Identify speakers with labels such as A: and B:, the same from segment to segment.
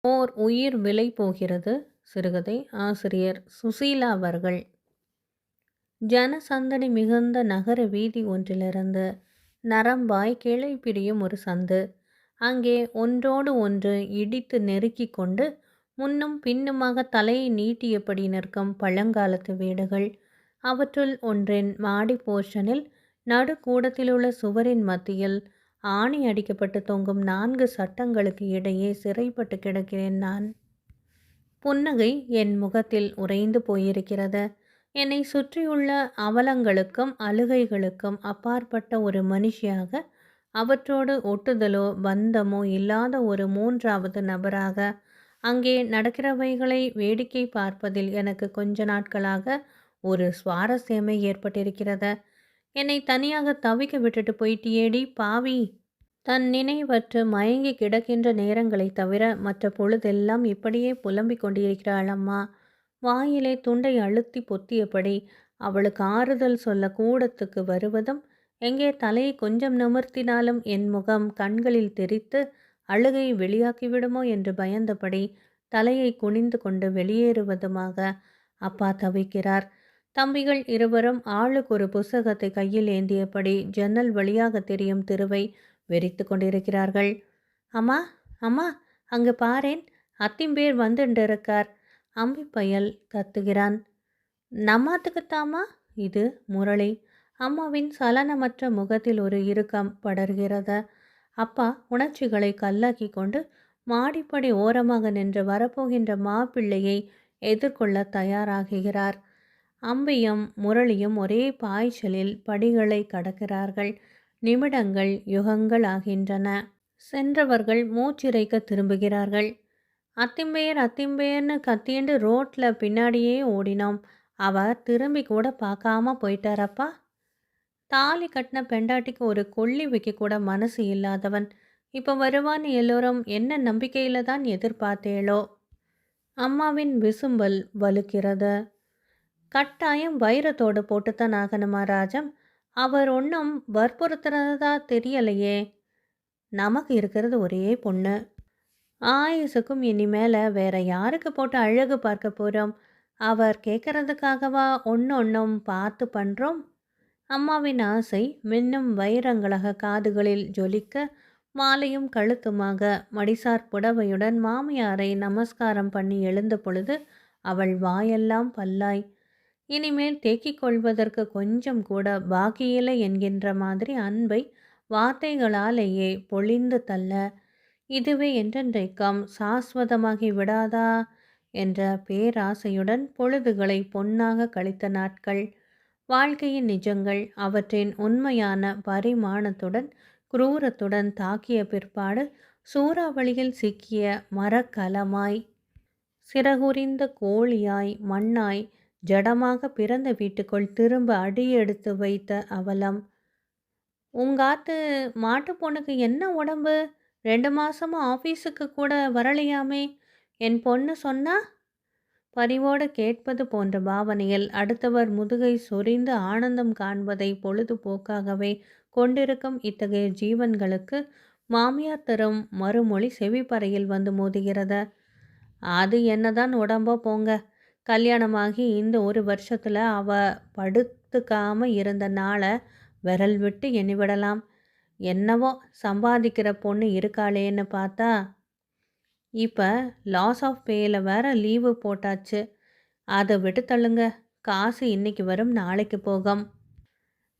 A: ஓர் உயிர் விலை போகிறது. சிறுகதை. ஆசிரியர் சுசீலா அவர்கள். ஜனசந்தடி மிகுந்த நகர வீதி ஒன்றிலிருந்து நரம்பாய் கிளை பிரியும் ஒரு சந்து. அங்கே ஒன்றோடு ஒன்று இடித்து நெருக்கி கொண்டு முன்னும் பின்னுமாக தலையை நீட்டியபடி நிற்கும் பழங்காலத்து வீடுகள். அவற்றுள் ஒன்றின் மாடி போர்ஷனில் நடுக்கூடத்திலுள்ள சுவரின் மத்தியில் ஆணி அடிக்கப்பட்டு தொங்கும் 4 சட்டங்களுக்கு இடையே சிறைப்பட்டு கிடக்கிறேன் நான். புன்னகை என் முகத்தில் உறைந்து போயிருக்கிறது. என்னை சுற்றியுள்ள அவலங்களுக்கும் அழுகைகளுக்கும் அப்பாற்பட்ட ஒரு மனுஷியாக, அவற்றோடு ஒட்டுதலோ பந்தமோ இல்லாத ஒரு 3வது நபராக அங்கே நடக்கிறவைகளை வேடிக்கை பார்ப்பதில் எனக்கு கொஞ்ச நாட்களாக ஒரு சுவாரஸ்யமே ஏற்பட்டிருக்கிறது. என்னை தனியாக தவிக்க விட்டுட்டு போயிட்டியேடி பாவி! தன் நினைவற்று மயங்கி கிடக்கின்ற நேரங்களை தவிர மற்ற பொழுதெல்லாம் இப்படியே புலம்பிக் கொண்டிருக்கிறாள் அம்மா. வாயிலே துண்டை அழுத்தி பொத்தியபடி அவளுக்கு ஆறுதல் சொல்ல கூடத்துக்கு வருவதும், எங்கே தலையை கொஞ்சம் நிமிர்த்தினாலும் என் முகம் கண்களில் தெரித்து அழுகை வெளியாக்கிவிடுமோ என்று பயந்தபடி தலையை குனிந்து கொண்டு வெளியேறுவதுமாக அப்பா தவிக்கிறார். தம்பிகள் இருவரும் ஆளுக்கு ஒரு புஸ்தகத்தை கையில் ஏந்தியபடி ஜன்னல் வழியாக தெரியும் தெருவை வெறித்து கொண்டிருக்கிறார்கள். அம்மா, அம்மா, அங்கு பாரேன், அத்திம்பேர் வந்துண்டிருக்கார். அம்பிப்பயல் கத்துகிறான். நம்மாத்துக்குத்தாமா? இது முரளி. அம்மாவின் சலனமற்ற முகத்தில் ஒரு இறுக்கம் படர்கிறது. அப்பா உணர்ச்சிகளை கல்லாக்கி கொண்டு மாடிப்படி ஓரமாக நின்று வரப்போகின்ற மாப்பிள்ளையை எதிர்கொள்ள தயாராகிறார். அம்பியும் முரளியும் ஒரே பாய்ச்சலில் படிகளை கடக்கிறார்கள். நிமிடங்கள் யுகங்கள் ஆகின்றன. சென்றவர்கள் மூச்சிறைக்க திரும்புகிறார்கள். அத்திம்பேர் அத்திம்பேர்னு கத்திண்டு ரோட்ல பின்னாடியே ஓடினோம். அவர் திரும்பி கூட பார்க்காம போயிட்டாரப்பா. தாலி கட்டின பெண்டாட்டிக்கு ஒரு கொள்ளி வைக்க கூட மனசு இல்லாதவன் இப்போ வருவான்னு எல்லோரும் என்ன நம்பிக்கையில தான் எதிர்பார்த்தேளோ? அம்மாவின் விசும்பல் வலுக்கிறது. கட்டாயம் வைரத்தோடு போட்டுத்தான் ஆகணுமா ராஜம்? அவர் ஒன்றும் வற்புறுத்துறதா தெரியலையே. நமக்கு இருக்கிறது ஒரே பொண்ணு. ஆயுசுக்கும் இனிமேல வேற யாருக்கு போட்டு அழகு பார்க்க போகிறோம்? அவர் கேட்கறதுக்காகவா ஒன்றும் பார்த்து பண்ணுறோம்? அம்மாவின் ஆசை மின்னும் வைரங்களாக காதுகளில் ஜொலிக்க, மாலையும் கழுத்துமாக மடிசார் புடவையுடன் மாமியாரை நமஸ்காரம் பண்ணி எழுந்த பொழுது அவள் வாயெல்லாம் பல்லாய். இனிமேல் தேக்கிக் கொள்வதற்கு கொஞ்சம் கூட பாக்கியில்லை என்கின்ற மாதிரி அன்பை வார்த்தைகளாலேயே பொழிந்து தள்ள, இதுவே என்றென்றைக்கும் சாஸ்வதமாகி விடாதா என்ற பேராசையுடன் பொழுதுகளை பொன்னாக கழித்த நாட்கள். வாழ்க்கையின் நிஜங்கள் அவற்றின் உண்மையான பரிமாணத்துடன் குரூரத்துடன் தாக்கிய பிற்பாடு சூறாவளியில் சிக்கிய மரக்கலமாய், சிறகுரிந்த கோழியாய், மண்ணாய், ஜடமாக பிறந்த வீட்டுக்குள் திரும்ப அடியெடுத்து வைத்த அவலம். உங்காத்து மாட்டு பொண்ணுக்கு என்ன உடம்பு? 2 மாசமா ஆஃபீஸுக்கு கூட வரலையாமே? என் பொண்ணு சொன்னா? பரிவோடு கேட்பது போன்ற பாவனையில் அடுத்தவர் முதுகை சொரிந்து ஆனந்தம் காண்பதை பொழுதுபோக்காகவே கொண்டிருக்கும் இத்தகைய ஜீவன்களுக்கு மாமியார் தரும் மறுமொழி செவிப்பறையில் வந்து மோதுகிறது. அது என்னதான் உடம்போ போங்க. கல்யாணமாகி இந்த 1 வருஷத்தில் அவ படுத்துக்காம இருந்த நாளை விரல் விட்டு எண்ணிவிடலாம். என்னவோ சம்பாதிக்கிற பொண்ணு இருக்காளேன்னு பார்த்தா இப்போ லாஸ் ஆஃப் பேயில் வேற லீவு போட்டாச்சு. அதை விட்டு தள்ளுங்க. காசு இன்னைக்கு வரும் நாளைக்கு போகும்.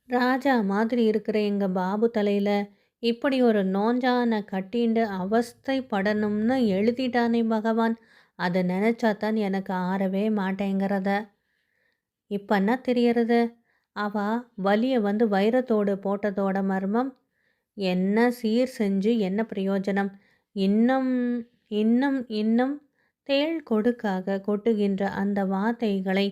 A: ராஜா மாதிரி இருக்கிற எங்கள் பாபு தலையில் இப்படி ஒரு நோஞ்சான கட்டிண்டு அவஸ்தைப்படணும்னு எழுதிட்டானே பகவான். அதை நினச்சாதான் எனக்கு ஆறவே மாட்டேங்கிறத. இப்பன்னா தெரியறது. அவ வலியை வந்து வைரத்தோடு போட்டதோட மர்மம். என்ன சீர் செஞ்சு என்ன பிரயோஜனம்? இன்னும் இன்னும் இன்னும் தேள் கொடுக்காக கொட்டுகின்ற அந்த வார்த்தைகளை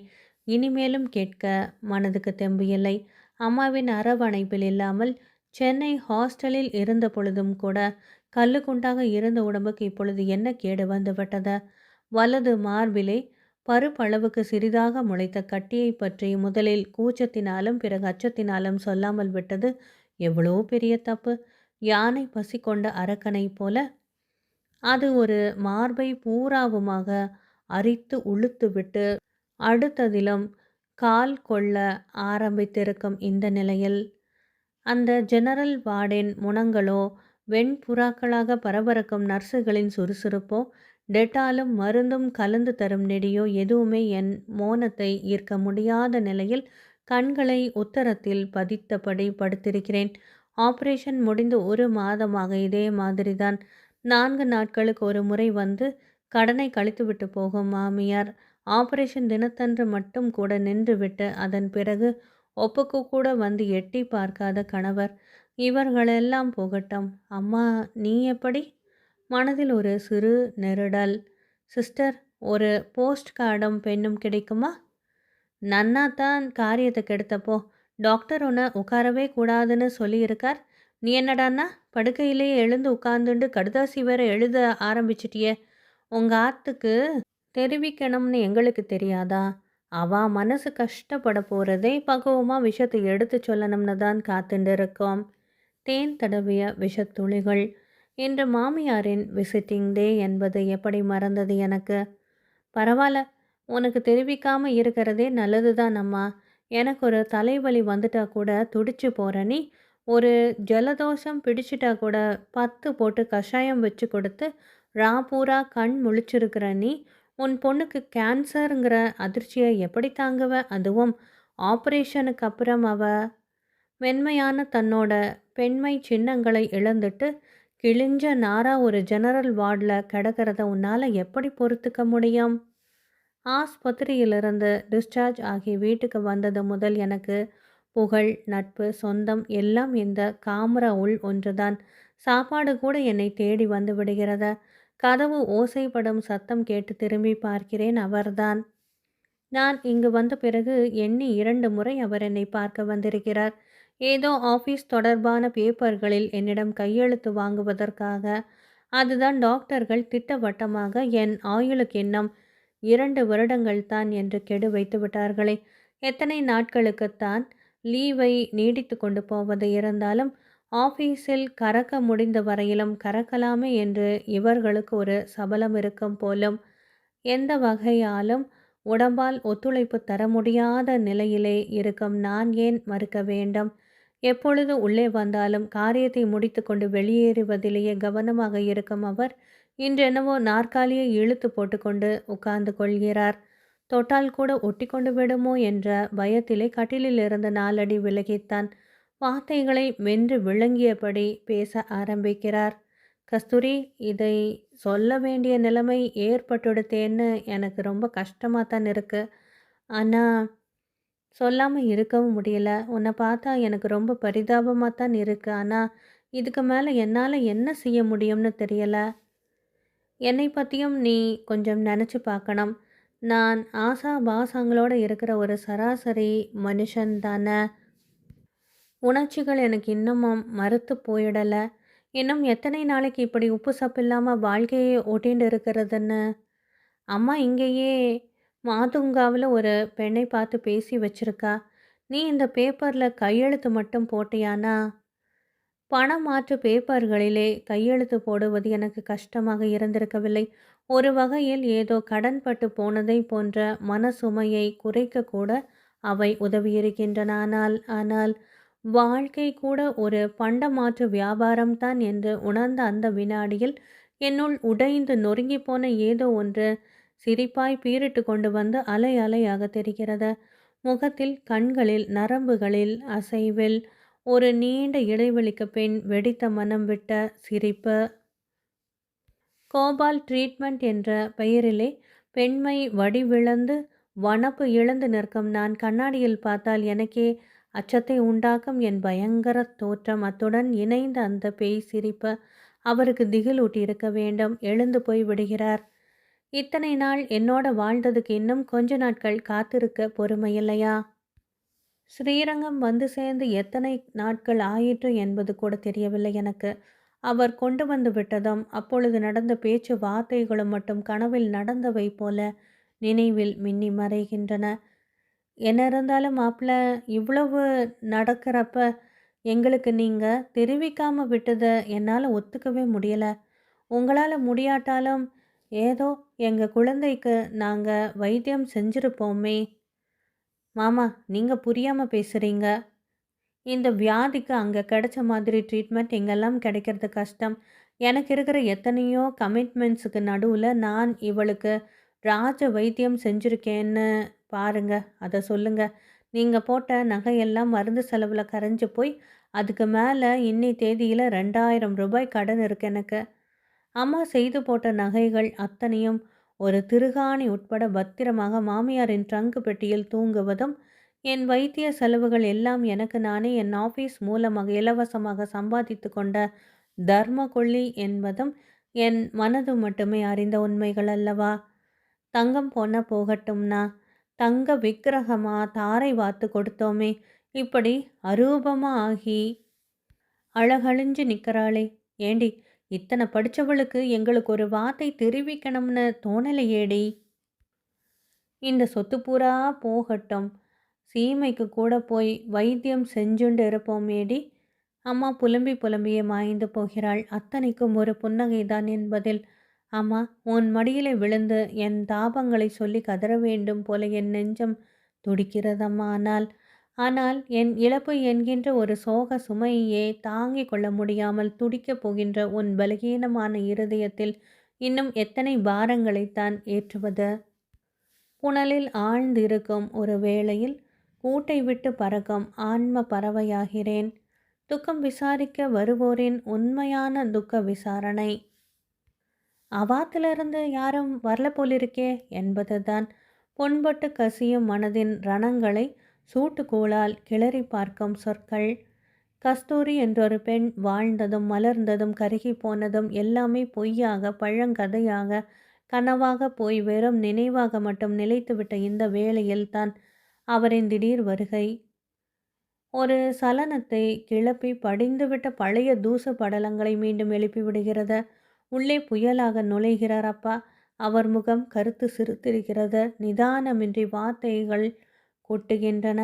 A: இனிமேலும் கேட்க மனதுக்கு தெம்பு இல்லை. அம்மாவின் அரவணைப்பில் இல்லாமல் சென்னை ஹாஸ்டலில் இருந்த பொழுதும் கூட கல்லுக்குண்டாக இருந்த உடம்புக்கு இப்பொழுது என்ன கேடு வந்து விட்டது? வலது மார்பிலே பருப்பளவுக்கு சிறிதாக முளைத்த கட்டியை பற்றி முதலில் கூச்சத்தினாலும் பிறகு அச்சத்தினாலும் சொல்லாமல் விட்டது எவ்வளோ பெரிய தப்பு. யானை பசி கொண்ட அரக்கனை போல அது ஒரு மார்பை பூராவுமாக அரித்து உளுத்துவிட்டு அடுத்ததிலும் கால் கொள்ள ஆரம்பித்திருக்கும் இந்த நிலையில் அந்த ஜெனரல் வார்டின் முனங்களோ வெண்புறாக்களாக பரபரக்கும் நர்ஸுகளின் சுறுசுறுப்போ டெட்டாலும் மருந்தும் கலந்து தரும் நெடியோ எதுவுமே என் மோனத்தை ஈர்க்க முடியாத நிலையில் கண்களை உத்தரத்தில் பதித்தபடி படுத்திருக்கிறேன். ஆபரேஷன் முடிந்து 1 மாதமாக இதே மாதிரிதான். 4 நாட்களுக்கு ஒரு முறை வந்து கடனை கழித்துவிட்டு போகும் மாமியார். ஆபரேஷன் தினத்தன்று மட்டும் கூட நின்றுவிட்டு அதன் பிறகு ஒப்புக்கு கூட வந்து எட்டி பார்க்காத கணவர். இவர்களெல்லாம் போகட்டும். அம்மா நீ எப்படி? மனதில் ஒரு சிறு நெருடல். சிஸ்டர், ஒரு போஸ்ட் கார்டும் பென்னும் கிடைக்குமா? நன்னாத்தான் காரியத்தை கெடுத்தப்போ டாக்டர் உன்னை உட்காரவே கூடாதுன்னு சொல்லியிருக்கார். நீ என்னடான்னா படுக்கையிலேயே எழுந்து உட்கார்ந்துண்டு கடுதாசி வேற எழுத ஆரம்பிச்சிட்டியே. உங்க ஆத்துக்கு தெரிவிக்கணும்னு எங்களுக்கு தெரியாதா? அவ மனசு கஷ்டப்பட போறதே பக்குவமா விஷத்தை எடுத்து சொல்லணும்னு தான் காத்துட்டு இருக்கோம். தேன் தடவிய விஷத்துளிகள். இன்று மாமியாரின் விசிட்டிங் டே என்பது எப்படி மறந்தது எனக்கு? பரவாயில்ல, உனக்கு தெரிவிக்காம இருக்கிறதே நல்லதுதான் அம்மா. எனக்கு ஒரு தலைவலி வந்துட்டா கூட துடிச்சு போற நீ, ஒரு ஜலதோஷம் பிடிச்சிட்டா கூட 10 போட்டு கஷாயம் வச்சு கொடுத்து ராப்பூரா கண் முழிச்சிருக்கிற நீ, உன் பொண்ணுக்கு கேன்சருங்கிற அதிர்ச்சியை எப்படி தாங்குவ? அதுவும் ஆப்ரேஷனுக்கு அப்புறம் அவ மென்மையான தன்னோட பெண்மை சின்னங்களை இழந்துட்டு கிழிஞ்ச நாரா ஒரு ஜெனரல் வார்டில் கிடக்கிறத உன்னால் எப்படி பொறுத்துக்க முடியும்? ஆஸ்பத்திரியிலிருந்து டிஸ்சார்ஜ் ஆகி வீட்டுக்கு வந்தது முதல் எனக்கு புகழ், நட்பு, சொந்தம் எல்லாம் இந்த காமரா உள் ஒன்றுதான். சாப்பாடு கூட என்னை தேடி வந்து விடுகிறத. கதவு ஓசைப்படும் சத்தம் கேட்டு திரும்பி பார்க்கிறேன். அவர்தான். நான் இங்கு வந்த பிறகு எண்ணி 2 முறை அவர் என்னை பார்க்க வந்திருக்கிறார். ஏதோ ஆஃபீஸ் தொடர்பான பேப்பர்களில் என்னிடம் கையெழுத்து வாங்குவதற்காக. அதுதான் டாக்டர்கள் திட்டவட்டமாக என் ஆயுளுக்கு இன்னும் 2 வருடங்கள் தான் என்று கெடு வைத்து விட்டார்களே. எத்தனை நாட்களுக்குத்தான் லீவை நீடித்து கொண்டு போவது? இருந்தாலும் ஆஃபீஸில் கறக்க முடிந்த வரையிலும் கறக்கலாமே என்று இவர்களுக்கு ஒரு சபலம் இருக்கும் போலும். எந்த வகையாலும் உடம்பால் ஒத்துழைப்பு தர முடியாத நிலையிலே இருக்கும் நான் ஏன் மறுக்க வேண்டும்? எப்பொழுது உள்ளே வந்தாலும் காரியத்தை முடித்து கொண்டு வெளியேறுவதிலேயே கவனமாக இருக்கும் அவர் இன்றென்னவோ நாற்காலியை இழுத்து போட்டுக்கொண்டு உட்கார்ந்து கொள்கிறார். தொட்டால் கூட ஒட்டி கொண்டு விடுமோ என்ற பயத்திலே கட்டிலில் இருந்து 4 அடி விலகித்தான் வார்த்தைகளை மென்று விழுங்கியபடி பேச ஆரம்பிக்கிறார். கஸ்தூரி, இதை சொல்ல வேண்டிய நிலைமை ஏற்பட்டுடுத்தேன்னு எனக்கு ரொம்ப கஷ்டமாக தான் இருக்குது. ஆனால் சொல்லாமல் இருக்கவும் முடியல. உன்னை பார்த்தா எனக்கு ரொம்ப பரிதாபமாக தான் இருக்குது. ஆனால் இதுக்கு மேலே என்னால் என்ன செய்ய முடியும்னு தெரியல. என்னை பற்றியும் நீ கொஞ்சம் நினச்சி பார்க்கணும். நான் ஆசா பாசங்களோடு இருக்கிற ஒரு சராசரி மனுஷன் தானே. உணர்ச்சிகள் எனக்கு இன்னமும் மறுத்து போயிடலை. இன்னும் எத்தனை நாளைக்கு இப்படி உப்பு சப்பு இல்லாமல் வாழ்க்கையை ஓட்டின்னு இருக்கிறதுன்னு. அம்மா இங்கேயே மாதுங்காவில் ஒரு பெண்ணை பார்த்து பேசி வச்சிருக்கா. நீ இந்த பேப்பரில் கையெழுத்து மட்டும் போட்டியானா? பணம் மாற்று பேப்பர்களிலே கையெழுத்து போடுவது எனக்கு கஷ்டமாக இருந்திருக்கவில்லை. ஒரு வகையில் ஏதோ கடன்பட்டு போனதை போன்ற மனசுமையை குறைக்க கூட அவை உதவியிருக்கின்றன. ஆனால் வாழ்க்கை கூட ஒரு பண்டமாற்று வியாபாரம்தான் என்று உணர்ந்த அந்த வினாடியில் என்னுள் உடைந்து நொறுங்கி போன ஏதோ ஒன்று சிரிப்பாய் பீரிட்டு கொண்டு வந்து அலை அலையாக தெரிகிறது. முகத்தில், கண்களில், நரம்புகளில், அசைவில் ஒரு நீண்ட இடைவெளிக்கு பின் வெடித்த மனம் விட்ட சிரிப்பு. கோபால் ட்ரீட்மெண்ட் என்ற பெயரிலே பெண்மை வடிவிழந்து வனப்பு இழந்து நிற்கும் நான் கண்ணாடியில் பார்த்தால் எனக்கே அச்சத்தை உண்டாக்கும் என் பயங்கர தோற்றம். அத்துடன் இணைந்த அந்த பேய் சிரிப்பு அவருக்கு திகிலூட்டி இருக்க வேண்டும். எழுந்து போய் விடுகிறார். இத்தனை நாள் என்னோட வாழ்ந்ததுக்கு இன்னும் கொஞ்ச நாட்கள் காத்திருக்க பொறுமையில்லையா? ஸ்ரீரங்கம் வந்து சேர்ந்து எத்தனை நாட்கள் ஆயிற்று என்பது கூட தெரியவில்லை எனக்கு. அவர் கொண்டு வந்து விட்டதும் அப்பொழுது நடந்த பேச்சு வார்த்தைகளும் மட்டும் கனவில் நடந்தவை போல நினைவில் மின்னி மறைகின்றன. என்ன இருந்தாலும் மாப்பிள்ள, இவ்வளவு நடக்கிறப்ப எங்களுக்கு நீங்கள் தெரிவிக்காமல் விட்டதை என்னால் ஒத்துக்கவே முடியலை. உங்களால் முடியாட்டாலும் ஏதோ எங்கள் குழந்தைக்கு நாங்கள் வைத்தியம் செஞ்சுருப்போமே. மாமா, நீங்கள் புரியாமல் பேசுகிறீங்க. இந்த வியாதிக்கு அங்கே கிடைச்ச மாதிரி ட்ரீட்மெண்ட் இங்கெல்லாம் கிடைக்கிறது கஷ்டம். எனக்கு இருக்கிற எத்தனையோ கமிட்மெண்ட்ஸுக்கு நடுவில் நான் இவளுக்கு ராஜ வைத்தியம் செஞ்சுருக்கேன்னு பாருங்க. அதை சொல்லுங்க. நீங்கள் போட்ட நகையெல்லாம் மருந்து செலவில் கரைஞ்சு போய் அதுக்கு மேலே இன்னி தேதியில் 2000 ரூபாய் கடன் இருக்கு எனக்கு. அம்மா செய்து போட்ட நகைகள் அத்தனையும் ஒரு திருகாணி உட்பட பத்திரமாக மாமியாரின் ட்ரங்கு பெட்டியில் தூங்குவதும், என் வைத்திய செலவுகள் எல்லாம் எனக்கு நானே என் ஆஃபீஸ் மூலமாக இலவசமாக சம்பாதித்து கொண்ட தர்ம கொள்ளி என்பதும் என் மனது மட்டுமே அறிந்த உண்மைகள் அல்லவா? தங்கம் போன போகட்டும்னா, தங்க விக்கிரகமா தாரை வாத்து கொடுத்தோமே, இப்படி அரூபமா ஆகி அழகழிஞ்சு நிற்கிறாளே. ஏண்டி, இத்தனை படித்தவளுக்கு எங்களுக்கு ஒரு வார்த்தை தெரிவிக்கணும்னு தோணலையேடி. இந்த சொத்து பூரா போகட்டும், சீமைக்கு கூட போய் வைத்தியம் செஞ்சுண்டு இருப்போமேடி. அம்மா புலம்பி புலம்பியே மாய்ந்து போகிறாள். அத்தனைக்கும் ஒரு புன்னகைதான் என்பதில், அம்மா, உன் மடியிலே விழுந்து என் தாபங்களை சொல்லி கதற வேண்டும் போல என் நெஞ்சம் துடிக்கிறதம்மா. ஆனால் என் இழப்பு என்கின்ற ஒரு சோக சுமையே தாங்கிக் கொள்ள முடியாமல் துடிக்கப் போகின்ற உன் பலகீனமான இருதயத்தில் இன்னும் எத்தனை பாரங்களைத்தான் ஏற்றுவது? புனலில் ஆழ்ந்திருக்கும் ஒரு வேளையில் கூட்டை விட்டு பறக்கும் ஆன்ம பறவையாகிறேன். துக்கம் விசாரிக்க வருவோரின் உண்மையான துக்க விசாரணை. அவாத்திலிருந்து யாரும் வரல போலிருக்கே என்பதுதான் பொன்பட்டு கசியும் மனதின் ரணங்களை சூட்டுக்கோளால் கிளறி பார்க்கும் சொற்கள். கஸ்தூரி என்றொரு பெண் வாழ்ந்ததும் மலர்ந்ததும் கருகி போனதும் எல்லாமே பொய்யாக பழங்கதையாக கனவாக போய் வெறும் நினைவாக மட்டும் நிலைத்துவிட்ட இந்த வேளையில்தான் அவரின் திடீர் வருகை ஒரு சலனத்தை கிளப்பி படிந்துவிட்ட பழைய தூசு படலங்களை மீண்டும் எழுப்பி விடுகிறது. உள்ளே புயலாக நுழைகிறார் அப்பா. அவர் முகம் கருத்து சிறுத்திருக்கிறது. நிதானமின்றி வார்த்தைகள் கொட்டுகின்றன.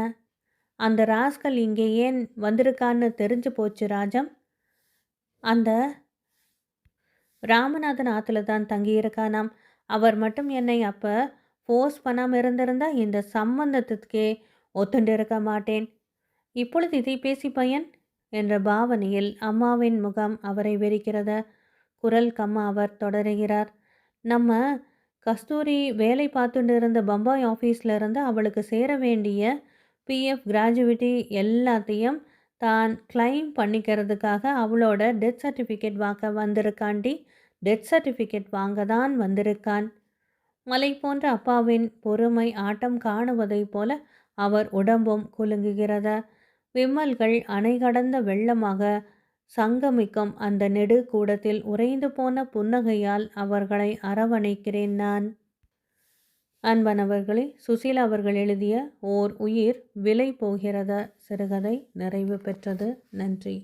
A: அந்த ராஸ்கல் இங்கே ஏன் வந்திருக்கான்னு தெரிஞ்சு போச்சு ராஜம். அந்த ராமநாதன் ஆற்றுல தான் தங்கியிருக்கானாம். அவர் மட்டும் என்னை அப்போ ஃபோர்ஸ் பண்ணாமல் இருந்திருந்தா இந்த சம்பந்தத்துக்கே ஒத்துண்டு இருக்க மாட்டேன். இப்பொழுது இதை பேசி பயன் என்ற பாவனையில் அம்மாவின் முகம் அவரை வெறுக்கிறது. குரல் கம்மா அவர் தொடருகிறார். நம்ம கஸ்தூரி வேலை பார்த்துட்டு இருந்த பம்பாய் ஆஃபீஸில் இருந்து அவளுக்கு சேர வேண்டிய பிஎஃப் கிராஜுவிட்டி எல்லாத்தையும் தான் கிளைம் பண்ணிக்கிறதுக்காக அவளோட டெத் சர்டிஃபிகேட் வாங்க வந்திருக்காண்டி. டெத் சர்டிஃபிகேட் வாங்க தான் வந்திருக்கான். மலை போன்ற அப்பாவின் பொறுமை ஆட்டம் காணுவதைப் போல அவர் உடம்பும் குலுங்குகிறது. விம்மல்கள் அணை கடந்த வெள்ளமாக சங்கமிக்கும் அந்த நெடு கூடத்தில் உறைந்து போன புன்னகையால் அவர்களை அரவணைக்கிறேன் நான். அன்பானவர்களே, சுசீலா அவர்கள் எழுதிய ஓர் உயிர் விலை போகிறத சிறுகதை நிறைவு பெற்றது. நன்றி.